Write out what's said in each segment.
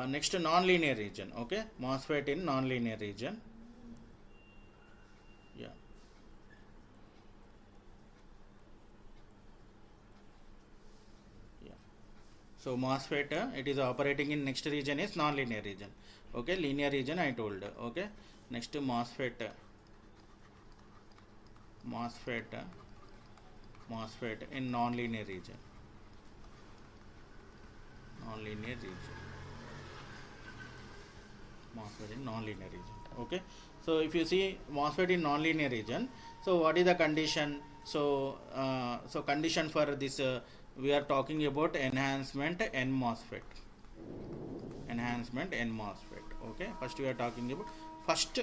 next non-linear region. Okay, MOSFET in non-linear region. Yeah. Yeah. So MOSFET, it is operating in next region is non-linear region. Okay, linear region I told. Okay, next MOSFET, MOSFET, MOSFET in non-linear region. Non-linear region. MOSFET in non-linear region. Okay, so if you see MOSFET in non-linear region, so what is the condition? So condition for this, we are talking about enhancement N MOSFET. Enhancement N MOSFET. Okay, first we are talking about first,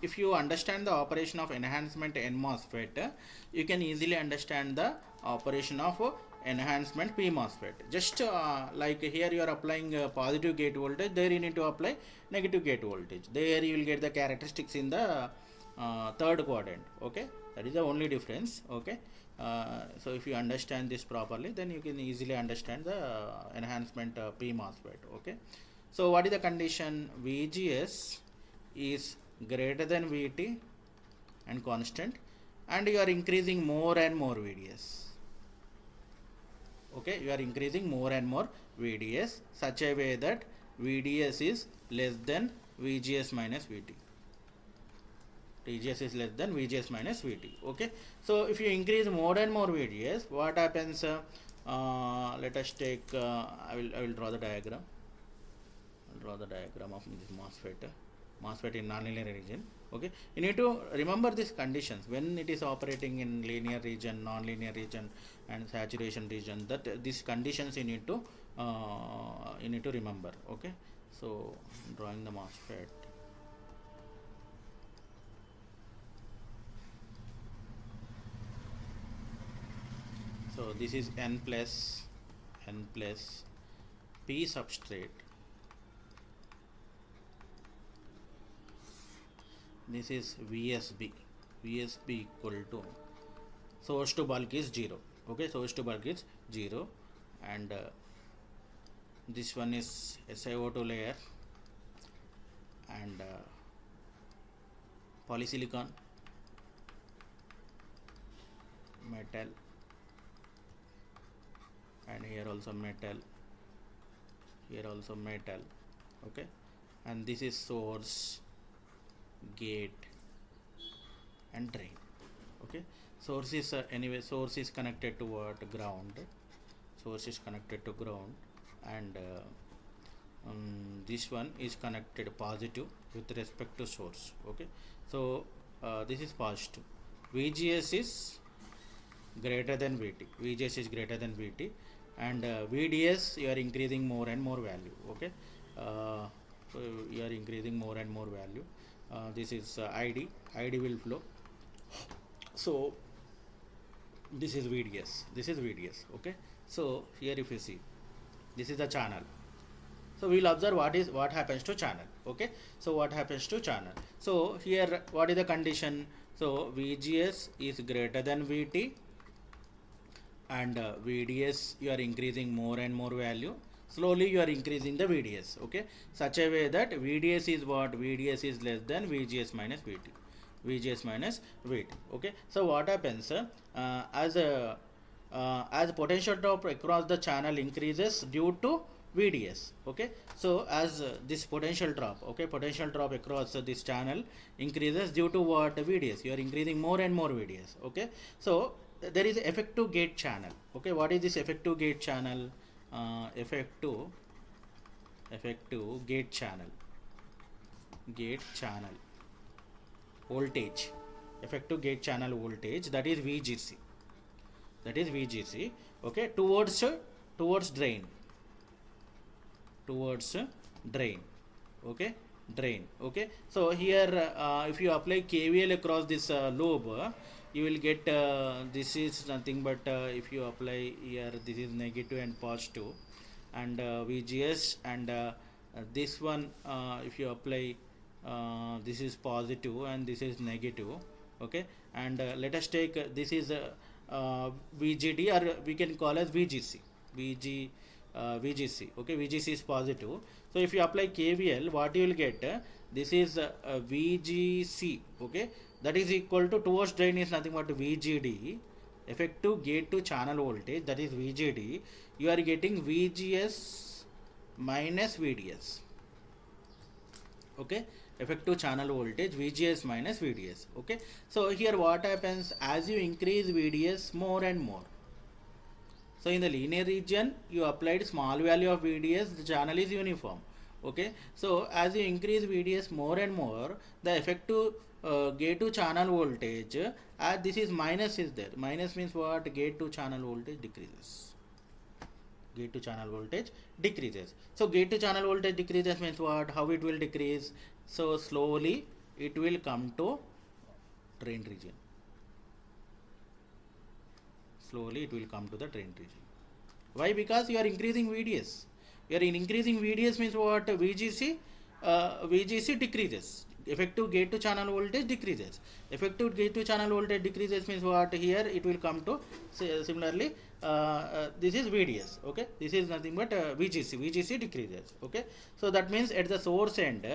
if you understand the operation of enhancement N MOSFET, you can easily understand the operation of enhancement P MOSFET. Just like here you are applying positive gate voltage, there you need to apply negative gate voltage. There you will get the characteristics in the third quadrant. Okay, that is the only difference. Okay, so if you understand this properly, then you can easily understand the enhancement P MOSFET. Okay, so what is the condition? VGS is greater than VT and constant, and you are increasing more and more VDS. Okay, you are increasing more and more VDS such a way that VDS is less than VGS minus VT. TGS is less than VGS minus VT. Okay, so if you increase more and more VDS, what happens? Let us take, I will draw the diagram. I'll draw the diagram of this MOSFET in non-linear region. Okay, you need to remember these conditions when it is operating in linear region, non-linear region, and saturation region. That these conditions you need to remember. Okay, so drawing the MOSFET. So this is N plus P substrate. This is VSB equal to source to bulk is 0. Okay, source to bulk is 0, and this one is SiO2 layer and polysilicon, metal, and here also metal, here also metal. Okay, and this is source, gate, and drain. Okay, source is anyway, source is connected to what? Ground. Source is connected to ground, and this one is connected positive with respect to source. Okay, so this is positive. VGS is greater than VT. VGS is greater than VT, and VDS you are increasing more and more value. Okay, so you are increasing more and more value. This is ID will flow. So this is VDS. Okay, so here if you see, this is the channel. So we'll observe what happens to channel. Okay, so what happens to channel? So here what is the condition? So VGS is greater than VT, and VDS you are increasing more and more value. Slowly you are increasing the VDS. Okay, such a way that VDS is what? VDS is less than VGS minus VT. VGS minus VT. Okay, so what happens as potential drop across the channel increases due to VDS. Okay, so as this potential drop, potential drop across this channel increases due to what? VDS. You are increasing more and more VDS. Okay, so there is effective gate channel. Okay, what is this effective gate channel? Effective gate channel voltage, effective gate channel voltage, that is VGC. Okay, towards drain. Okay, drain. Okay, so here if you apply KVL across this lobe, you will get this is nothing but if you apply here, this is negative and positive, and VGS, and this one if you apply this is positive and this is negative. Okay, and let us take this is VGD, or we can call as VGC. VGC. Okay, VGC is positive. So if you apply KVL, what you will get? This is VGC. Okay, that is equal to towards drain is nothing but VGD, effective gate to channel voltage, that is VGD. You are getting VGS minus VDS. Okay, effective channel voltage VGS minus VDS. Okay, so here what happens, as you increase VDS more and more, so in the linear region you applied small value of VDS, the channel is uniform. Okay, so as you increase VDS more and more, the effective gate to channel voltage, as this is minus is there, minus means what, gate to channel voltage decreases. Gate to channel voltage decreases. So gate to channel voltage decreases means what, how it will decrease? So slowly it will come to drain region. Slowly it will come to the drain region. Why? Because you are increasing VDS. You are increasing VDS means what, VGC decreases. Effective gate to channel voltage decreases. Effective gate to channel voltage decreases means what, here it will come to similarly this is VDS. Okay, this is nothing but VGC decreases. Okay, so that means at the source end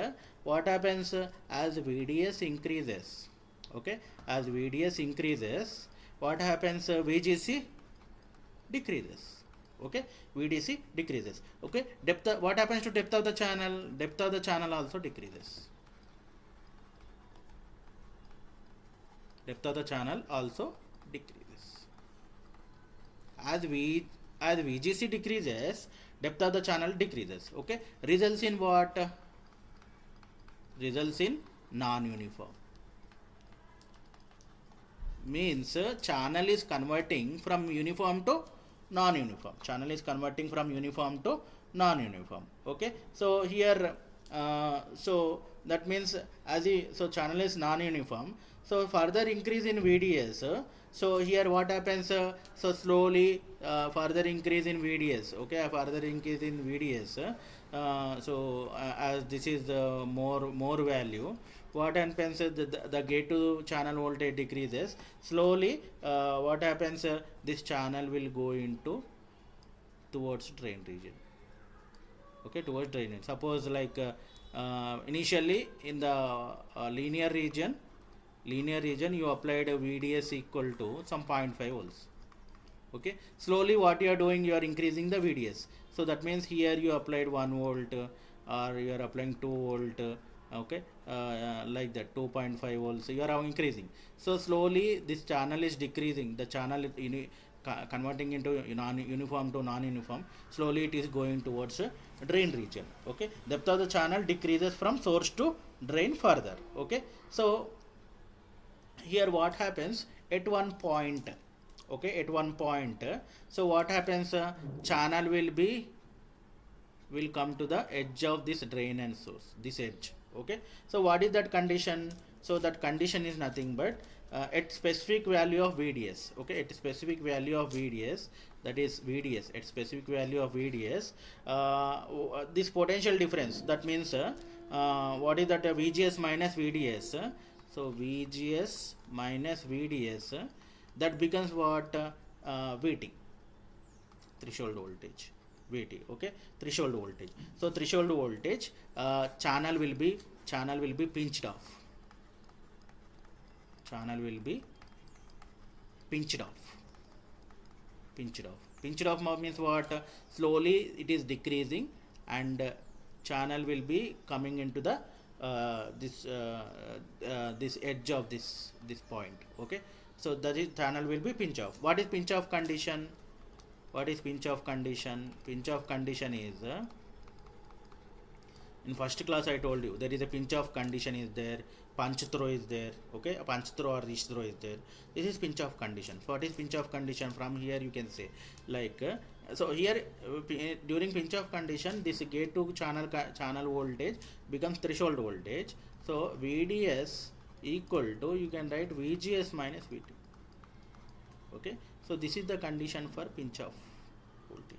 what happens, as VDS increases, okay, as VDS increases, what happens, VGC decreases. Okay, VDC decreases. Okay, depth, what happens to depth of the channel? Depth of the channel also decreases. Depth of the channel also decreases. As VGC decreases, depth of the channel decreases. Okay, results in what? Results in non-uniform. Means channel is converting from uniform to non-uniform. Channel is converting from uniform to non-uniform. Okay, so here so that means so channel is non-uniform, so further increase in VDS, so here what happens, so slowly further increase in VDS. Okay, further increase in VDS, as this is more value, what happens, the gate to channel voltage decreases slowly. What happens, this channel will go into towards drain region. Okay, towards drain region. Suppose like initially in the linear region you applied a VDS equal to some 0.5 volts. Okay, slowly what you are doing, you are increasing the VDS. So that means here you applied 1 volt or you are applying 2 volt. Okay, like that 2.5 volts you are increasing. So slowly this channel is decreasing, the channel converting into uniform to non-uniform. Slowly it is going towards drain region. Okay, depth of the channel decreases from source to drain further. Okay, so here what happens at one point, okay, at one point, so what happens, channel will come to the edge of this drain and source, this edge. Okay, so what is that condition? So that condition is nothing but at specific value of VDS. Okay, at specific value of VDS, that is VDS, at specific value of VDS, this potential difference, that means what is that, VGS minus VDS, so VGS minus VDS, that becomes what, VT, threshold voltage, VT. Okay, threshold voltage. So threshold voltage, channel will be pinched off. Channel will be pinched off. Pinched off means what? Slowly it is decreasing, and channel will be coming into the this edge of this point. Okay, so that is channel will be pinch off. What is pinch off condition? What is pinch off condition? Pinch off condition is in first class I told you there is a pinch off condition is there, punch throw is there. Okay, a punch throw or reach throw is there. This is pinch off condition. So what is pinch off condition? From here you can say like so here during pinch off condition, this gate to channel voltage becomes threshold voltage. So VDS equal to, you can write VGS minus VT. Okay, so this is the condition for pinch off voltage.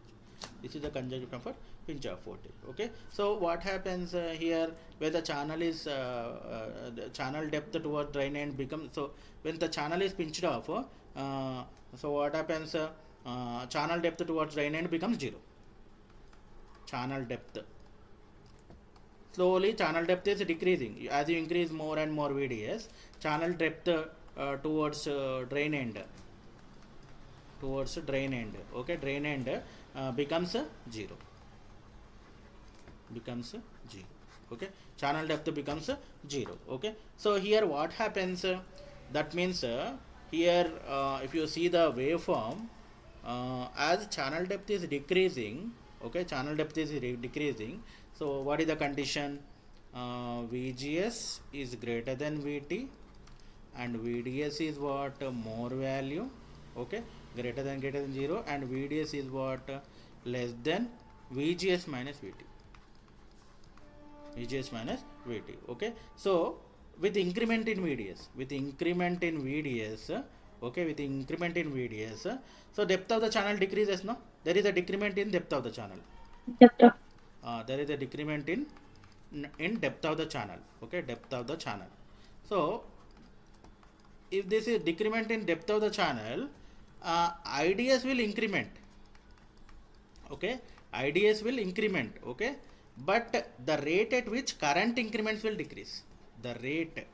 This is the condition for pinch off voltage. Okay, so what happens here, where the channel is the channel depth towards drain end becomes, so when the channel is pinched off, so what happens, channel depth towards drain end becomes 0. channel depth. Slowly channel depth is decreasing as you increase more and more VDS. Channel depth towards drain end, okay, drain end becomes 0, okay, channel depth becomes 0, okay. So here what happens, that means here if you see the waveform, as channel depth is decreasing, okay, channel depth is decreasing. So what is the condition? VGS is greater than VT and VDS is what? More value, okay, greater than 0, and VDS is what? Less than VGS minus VT. VGS minus VT, okay. So with increment in VDS, okay, with increment in VDS, so depth of the channel decreases, no? There is a decrement in depth of the channel. There is a decrement in depth of the channel, okay, depth of the channel. So if this is decrement in depth of the channel, IDS will increment, okay, IDS will increment, okay, but the rate at which current increments will decrease, the rate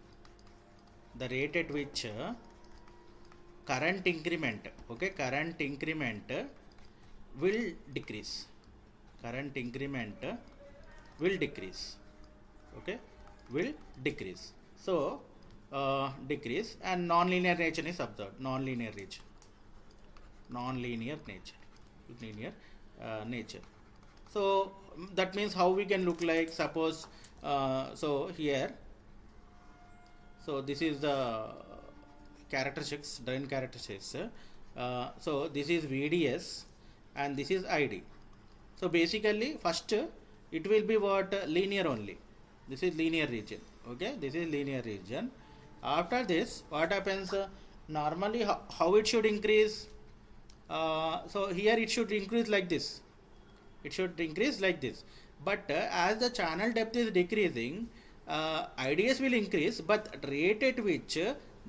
at which current increment, okay, current increment will decrease, okay, will decrease. So decrease, and non-linear nature is observed, non-linear nature. So that means how we can look like, suppose so here, so this is the characteristics, drain characteristics. So this is VDS and this is ID. So basically first it will be what? Linear only. This is linear region, okay, this is linear region. After this what happens, normally how it should increase, so here it should increase like this, but as the channel depth is decreasing, IDS will increase, but rate at which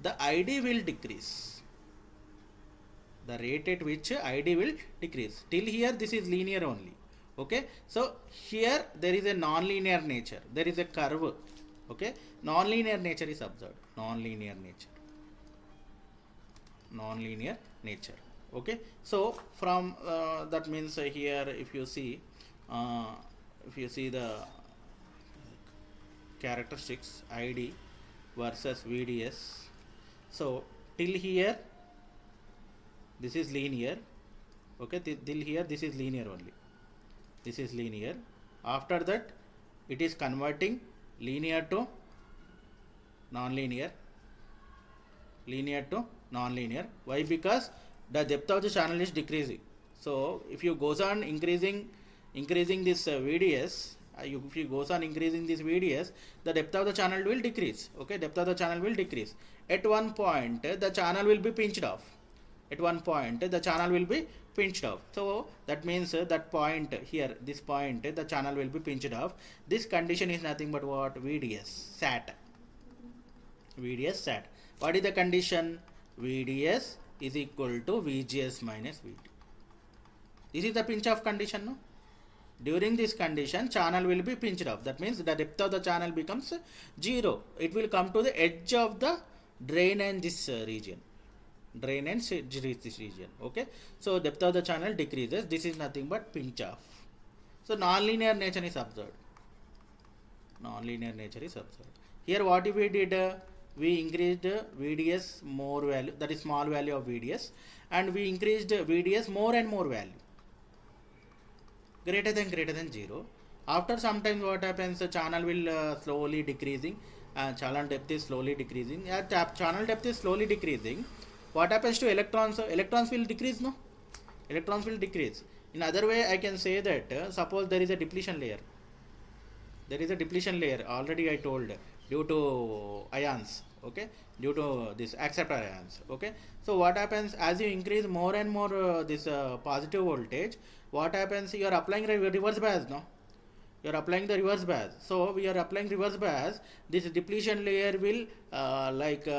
the ID will decrease, till here this is linear only, okay. So here there is a non-linear nature, there is a curve, okay, non-linear nature is observed, non-linear nature, okay. So from that means here if you see the characteristics, ID versus VDS, so till here this is linear, okay, till here this is linear only, after that it is converting linear to non-linear, why? Because the depth of the channel is decreasing. So if you goes on increasing this VDS, if you goes on increasing this VDS, the depth of the channel will decrease, okay, at one point the channel will be pinched off, so that means that point here, this point, the channel will be pinched off. This condition is nothing but what? VDS SAT. What is the condition? VDS is equal to VGS minus VT. This is the pinch off condition, no? During this condition channel will be pinched off, that means the depth of the channel becomes 0, it will come to the edge of the drain and this region, okay. So depth of the channel decreases, this is nothing but pinch off. So non-linear nature is observed, here what we did, we increased VDS more value, that is small value of VDS, and we increased VDS more and more value, greater than 0. After some time what happens, the channel will slowly decreasing, channel depth is slowly decreasing. At channel depth is slowly decreasing, what happens to electrons? Electrons will decrease, no? In other way I can say that suppose there is a depletion layer, already I told, due to ions, okay, due to this acceptor ions, okay. So what happens, as you increase more and more this positive voltage, what happens, you are applying reverse bias, no? So we are applying reverse bias, this depletion layer will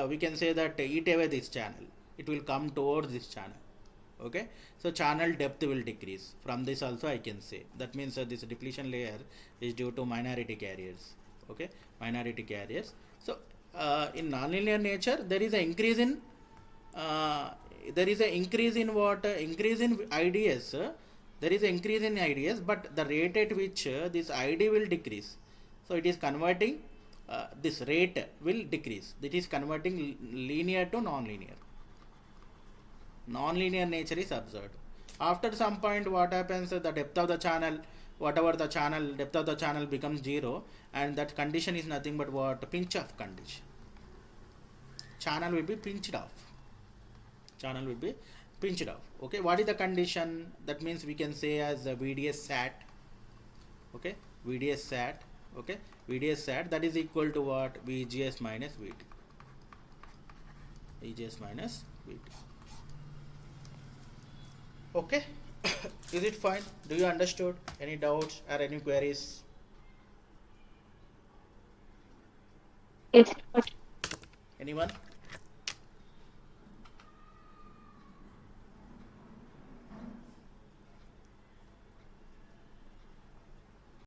we can say that eat away this channel, it will come towards this channel, Okay, so channel depth will decrease. From this also I can say that means this depletion layer is due to minority carriers. Okay, minority carriers. So in nonlinear nature there is an increase in what increase in IDS. There is an increase in IDS, but the rate at which this ID will decrease. So it is converting, this rate will decrease. It is converting linear to non-linear. Non-linear nature is observed. After some point, what happens? The depth of the channel, whatever the channel depth of the channel becomes 0, and that condition is nothing but what? Pinch off condition. Channel will be pinched off. Channel will be pinched off. Okay, what is the condition? That means we can say as a VDS sat. Okay, VDS sat. Okay, VDS sat, that is equal to what? VGS minus VT. VGS minus VT. Okay. Is it fine? Do you understood? Any doubts or any queries? Yes. Anyone?